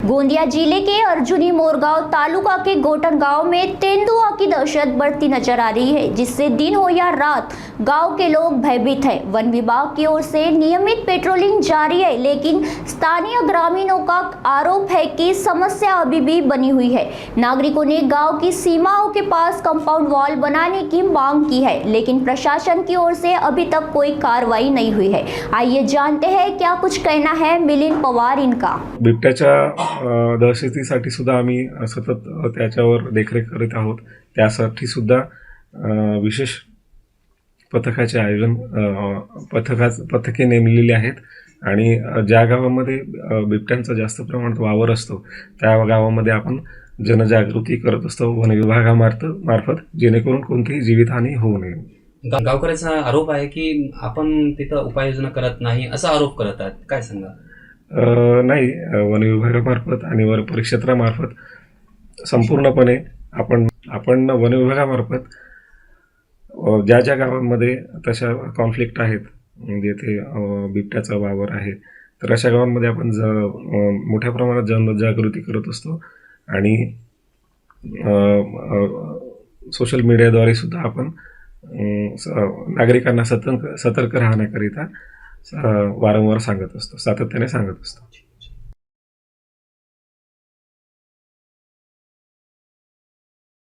गोंदिया जिले के अर्जुनी मोरगांव तालुका के गोटन गांव में तेंदुआ की दहशत बढ़ती नजर आ रही है, जिससे दिन हो या रात गांव के लोग भयभीत हैं। वन विभाग की ओर से नियमित पेट्रोलिंग जारी है, लेकिन स्थानीय ग्रामीणों का आरोप है कि समस्या अभी भी बनी हुई है। नागरिकों ने गांव की सीमाओं के पास कंपाउंड वॉल बनाने की मांग की है, लेकिन प्रशासन की ओर से अभी तक कोई कार्रवाई नहीं हुई है। आइए जानते हैं क्या कुछ कहना है मिलिंद पवार इनका। बिबट्याच्या दहशतीसाठी सुद्धा आम्ही सतत त्याच्यावर देखरेख करीत आहोत। त्यासाठी सुद्धा विशेष पथकाचे आयोजन पथके नेमलेली आहेत आणि ज्या गावामध्ये बिबट्यांचा जास्त प्रमाणात वावर असतो त्या गावामध्ये आपण जनजागृती करत असतो वन विभागामार्फत, जेणेकरून कोणतीही जीवितहानी होऊ नये। गावकऱ्यांचा आरोप आहे की आपण तिथं उपाययोजना करत नाही असा आरोप करत आहेत, काय सांगा? नाही, वन विभागामार्फत आणि वन परिक्षेत्रामार्फत संपूर्णपणे आपण वन विभागामार्फत ज्या ज्या गावांमध्ये तशा कॉन्फ्लिक्ट आहेत, जेथे बिबट्याचा वावर आहे, तर अशा गावांमध्ये आपण मोठ्या प्रमाणात जनजागृती करत असतो आणि सोशल मीडियाद्वारे सुद्धा आपण नागरिकांना सतर्क राहण्याकरिता वारंवार सांगत असतो, सातत्याने सांगत असतो।